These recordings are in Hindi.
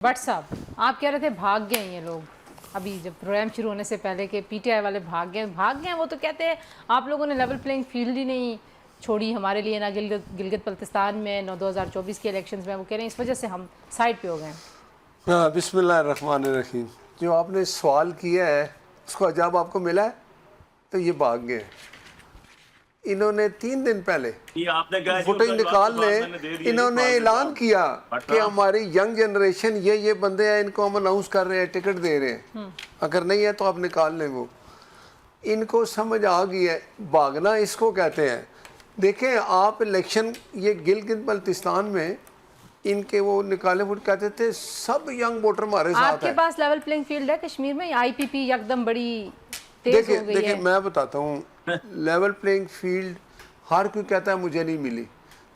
भट्ट साहब, आप कह रहे थे भाग गए ये लोग, अभी जब प्रोग्राम शुरू होने से पहले के पीटीआई वाले भाग गए। वो तो कहते हैं आप लोगों ने लेवल प्लेइंग फील्ड ही नहीं छोड़ी हमारे लिए, ना गिलगित बल्तिस्तान में, ना 2024 के इलेक्शंस में। वो कह रहे हैं इस वजह से हम साइड पे हो गए। हाँ, बिस्मिल्लाहिर्रहमानिर्रहीम। जो आपने सवाल किया है उसका जवाब आपको मिला है, तो ये भाग गए। इन्होंने 3 दिन पहले फुटेज निकाल ले, इन्होंने ऐलान किया कि हमारी यंग जनरेशन ये बंदे हैं, इनको हम अनाउंस कर रहे हैं, टिकट दे रहे हैं, अगर नहीं है तो आप निकाल लें। वो इनको समझ आ गई है, भागना इसको कहते हैं। देखें आप, इलेक्शन ये गिलगित बल्तिस्तान में इनके वो निकाले वोट कहते थे, सब यंग वोटर हमारे साथ है। आपके पास लेवल प्लेइंग फील्ड है कश्मीर में? आईपीपी एकदम बड़ी तेज हो गई है। देखिए मैं बताता हूँ, लेवल प्लेइंग फील्ड हर कोई कहता है मुझे नहीं मिली,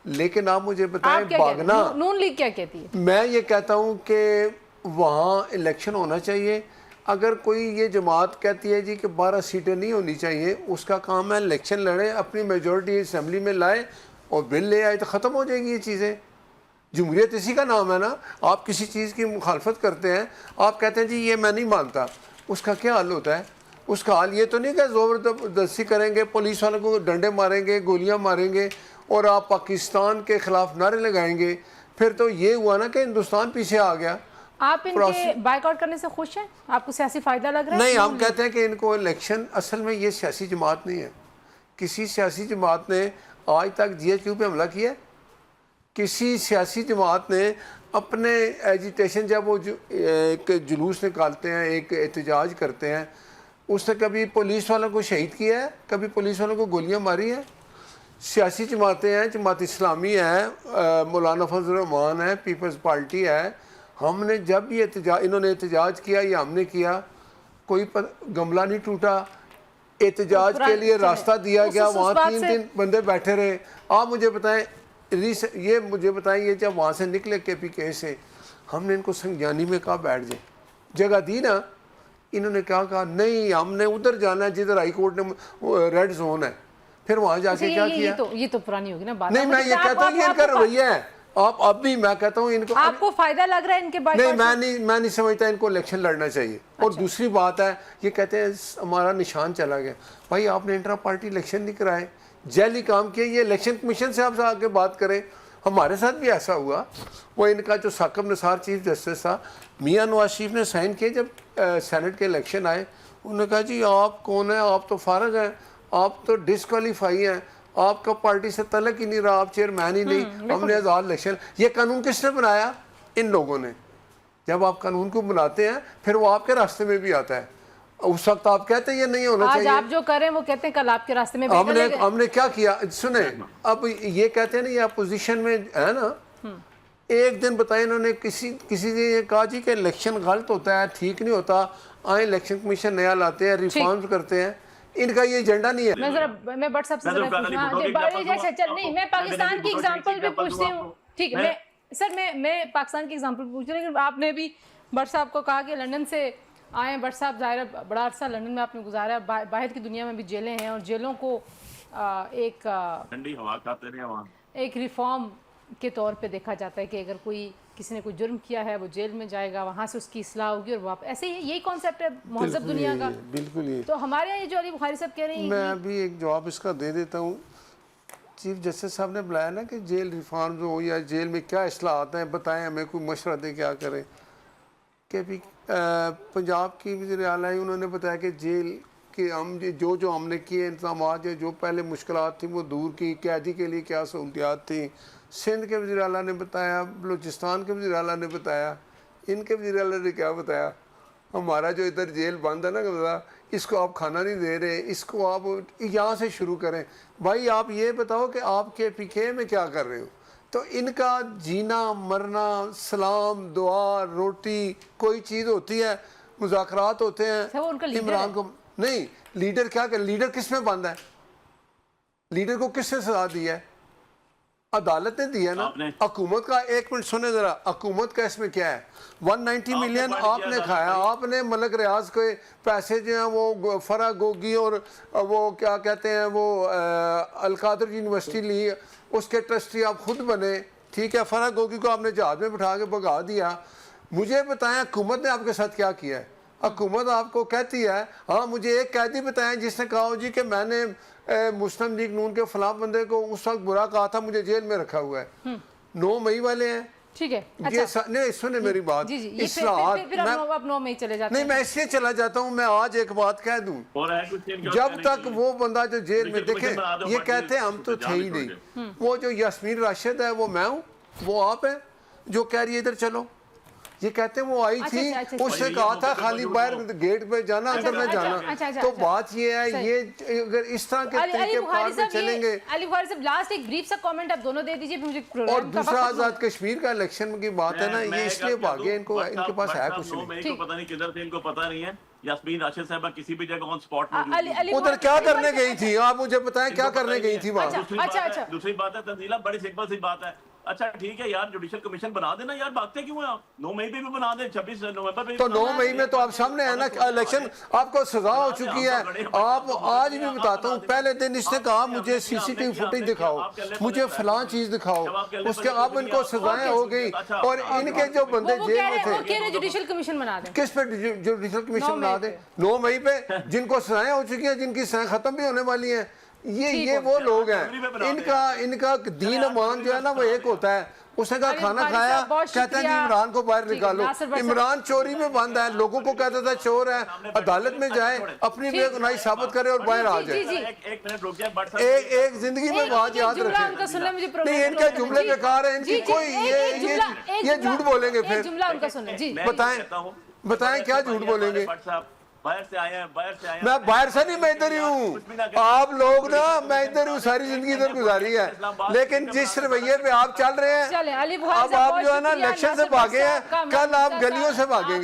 लेकिन आप मुझे बताएं भागना। नून लीग क्या कहती है? मैं ये कहता हूँ कि वहाँ इलेक्शन होना चाहिए। अगर कोई ये जमात कहती है जी कि 12 सीटें नहीं होनी चाहिए, उसका काम है इलेक्शन लड़े, अपनी मेजोरिटी असम्बली में लाए और बिल ले आए, तो ख़त्म हो जाएगी ये चीज़ें। जमहूरियत इसी का नाम है ना। आप किसी चीज़ की मुखालफत करते हैं, आप कहते हैं जी ये मैं नहीं मानता, उसका क्या हल होता है? उसका हाल ये तो नहीं कि ज़बरदस्ती करेंगे, पुलिस वालों को डंडे मारेंगे, गोलियां मारेंगे और आप पाकिस्तान के ख़िलाफ़ नारे लगाएंगे। फिर तो ये हुआ ना कि हिंदुस्तान पीछे आ गया। आप इनके बाइकआउट करने से खुश हैं? आपको सियासी फ़ायदा लग रहा है? नहीं, हम कहते हैं कि इनको इलेक्शन, असल में ये सियासी जमात नहीं है। किसी सियासी जमात ने आज तक GHQ पे हमला किया है? किसी सियासी जमात ने अपने एजिटेशन, जब वो एक जुलूस निकालते हैं, एक एहतजाज करते हैं, उसने कभी पुलिस वालों को शहीद किया है? कभी पुलिस वालों को गोलियां मारी है? सियासी जमातें हैं, जमात इस्लामी है, मौलाना फजल रहमान है, पीपल्स पार्टी है। हमने जब ये इन्होंने एहतजाज किया या हमने किया, कोई गमला नहीं टूटा। एहतजाज के लिए रास्ता दिया गया, वहाँ 3 बंदे बैठे रहे। आप मुझे बताएं, ये मुझे बताइए, जब वहाँ से निकले KPK से, हमने इनको संज्ञानी में कहा बैठ जाए, जगह दी ना, इन्होंने क्या कहा, नहीं हमने उधर जाना है जिधर हाई कोर्ट ने रेड जोन है। फिर वहाँ जाके क्या किया? ये तो पुरानी होगी ना बात। नहीं, मैं ये कहता हूँ ये इनका रवैया है। आप अब भी, मैं कहता हूँ इनको, आपको फायदा लग रहा है इनके बारे? नहीं, मैं नहीं समझता इनको इलेक्शन लड़ना चाहिए। और दूसरी बात है, ये कहते हैं हमारा निशान चला गया। भाई आपने इंट्रा पार्टी इलेक्शन नहीं कराए, जैली काम किया। ये इलेक्शन कमीशन से आपसे आके बात करें। हमारे साथ भी ऐसा हुआ। वो इनका जो साकिब निसार चीफ जस्टिस था, मियां नवाज शरीफ ने साइन किए जब सेनेट के इलेक्शन आए। उन्होंने कहा जी आप कौन है, आप तो फारग हैं, आप तो डिस्क्वालीफाई हैं, आपका पार्टी से तलक ही नहीं रहा, आप चेयरमैन ही नहीं, हमने आज़ाद इलेक्शन। ये कानून किसने बनाया? इन लोगों ने। जब आप कानून को बनाते हैं फिर वो आपके रास्ते में भी आता है। उस वक्त आप कहते हैं ये नहीं होना चाहिए। आज आप जो करें वो कहते हैं कल आपके रास्ते में। हमने क्या किया सुने, अब ये कहते हैं ना ये अपोजिशन में है ना। एक दिन बताए इन्होंने, किसी ने ये कहा जी कि इलेक्शन गलत होता है, ठीक नहीं होता, आए इलेक्शन कमीशन नया लाते हैं, रिफॉर्म्स करते हैं। इनका ये एजेंडा नहीं है। मैं बट सबसे नहीं, मैं पाकिस्तान की एग्जांपल भी पूछती हूँ, ठीक है? मैं पाकिस्तान की एग्जांपल पूछ रही हूँ, लेकिन आपने भी भट्ट साहब को कहा कि लंदन से आए। भट्ट साहब ज़ाहिर बड़ा अरसा लंदन में आपने गुजारा, बाहर की दुनिया में भी जेलें हैं, और जेलों को एक ठंडी हवा खाते रहे वहाँ, एक रिफॉर्म के तौर पे देखा जाता है कि अगर किसी ने कोई जुर्म किया है वो जेल में जाएगा, वहाँ से उसकी इस्लाह होगी और वापस। ऐसे ही यही कॉन्सेप्ट है महज़ब दुनिया का। बिल्कुल ही। तो हमारे यहाँ ये जो अली बुखारी साहब कह रहे हैं, मैं अभी एक जवाब इसका दे देता हूँ। चीफ जस्टिस साहब ने बुलाया ना कि जेल रिफॉर्म हो या जेल में क्या इस्लाह आते हैं, बताएं हमें, कोई मशवरा दे क्या करें। कि भी पंजाब की वज़ीर आला है, उन्होंने बताया कि जेल के हम जो हमने किए इंतजाम, जो पहले मुश्किलात थी वो दूर की, कैदी के लिए क्या सहूलियात थी। सिंध के वज़ीर आला ने बताया, बलूचिस्तान के वज़ीर आला ने बताया, इनके वज़ीर आला ने क्या बताया, हमारा जो इधर जेल बंद है ना, इसको आप खाना नहीं दे रहे, इसको आप यहाँ से शुरू करें। भाई आप ये बताओ कि आप KPK में क्या कर रहे हो? तो इनका जीना मरना, सलाम दुआ रोटी, कोई चीज़ होती है, मुज़ाकरात होते हैं। इमरान को नहीं, लीडर क्या कर, लीडर किस में बंद है? लीडर को किसने सजा दी है? अदालत ने दिया ना। हुकूमत का, एक मिनट सुने जरा, हुकूमत का इसमें क्या है? 190 मिलियन आपने खाया, आपने मलक रियाज के पैसे जो हैं वो फरा गोगी और वो क्या कहते हैं वो अलकादर यूनिवर्सिटी ली, उसके ट्रस्टी आप खुद बने, ठीक है? फरा गोगी को आपने जहाज में बिठा के भगा दिया। मुझे बताएं हुकूमत ने आपके साथ क्या किया है। हुकूमत आपको कहती है, हाँ मुझे एक कैदी बताएं जिसने कहा हो जी कि मैंने मुस्लिम लीग नून के फलां बंदे को उस वक्त बुरा कहा था, मुझे जेल में रखा हुआ है। 9 मई वाले हैं, ठीक है। ये अच्छा नहीं सुने मेरी बात, जी जी, इस्लाहात फिर अब 9 मई चले जाते नहीं, हैं। मैं इसलिए चला जाता हूँ, मैं आज एक बात कह दूं, और है कुछ चेंज जब तक वो बंदा जो जेल में, लेकिन देखे मुझे बना दो ये पार्टी कहते हैं हम तो थे ही छोड़ नहीं, वो जो यास्मीन राशिद है वो मैं हूँ, वो आप है जो कह रही है इधर चलो। ये कहते हैं वो आई अच्छा, थी, अच्छा, अच्छा, उससे अच्छा। कहा था अच्छा, खाली अच्छा, बाहर अच्छा, गेट पे जाना, अंदर में अच्छा, जाना। अच्छा, अच्छा, तो अच्छा। बात ये है, सही। ये अगर इस तरह के अली तरीके बुखारी कार में चलेंगे। अली बुखारी साहब लास्ट एक ब्रीफ सा कमेंट आप दोनों दे दीजिए, फिर मुझे और प्रोग्राम का दूसरा वक्त आजाद कश्मीर का इलेक्शन की बात है ना, ये इसलिए भागे, इनको इनके पास है कुछ नहीं। इनको पता नहीं किधर थे, इनको पता नहीं है। यास्मीन राशिद साहबा किसी भी जगह ऑन स्पॉट मौजूद अली थी। अली उधर क्या करने गई थी, आप मुझे बताएं क्या इनको पता करने ही गई नहीं थी है। वहाँ। अच्छा। दूसरी बात है तंजीला, बड़ी सिंपल सी बात है। अच्छा ठीक है यार, जुडिशियल कमीशन बना देना यार, भागते क्यों हैं आप? 9 मई पे भी बना दें, 26 नवंबर पे भी तो बना 9 दें। मई में तो आप सामने है ना, इलेक्शन आपको सजा हो चुकी है। आप आज भी बताता हूँ, पहले दिन इसने कहा मुझे सीसीटीवी फुटेज दिखाओ, मुझे फलां चीज दिखाओ, उसके अब इनको सजाएं हो गई। और इनके जो बंदे वो जेल कह में रहे थे, हैं जुडिशियल कमीशन बना दें। किस पे जुडिशियल कमीशन 9 बना मई दे? 9 मई पे जिनको सजाएं हो चुकी हैं, जिनकी सजाएं खत्म भी होने वाली हैं, ये वो लोग हैं। इनका दीन ईमान जो है ना वो एक होता है। उसने कहा खाना खाया, कहते हैं जी इमरान को बाहर निकालो। इमरान चोरी में बंद है, लोगों को कहता था चोर है, अदालत में जाए, अपनी बेगुनाही साबित करे और बाहर आ जाए। एक मिनट रुक जाए, बट एक जिंदगी में बात याद रखें। नहीं, इनके जुमले बेकार है, इनकी कोई ये झूठ बोलेंगे फिर। जुमला उनका सुनो जी। बताएं क्या झूठ बोलेंगे? बाहर से आए हैं, मैं बाहर से नहीं, मैं इधर ही हूँ। आप लोग ना, मैं इधर हूँ, सारी जिंदगी इधर गुजारी है, लेकिन जिस रवैये पे आप चल रहे हैं, चले अली बुखारी अब आप जो है ना इलेक्शन से भागे हैं, कल आप गलियों से भागेंगे।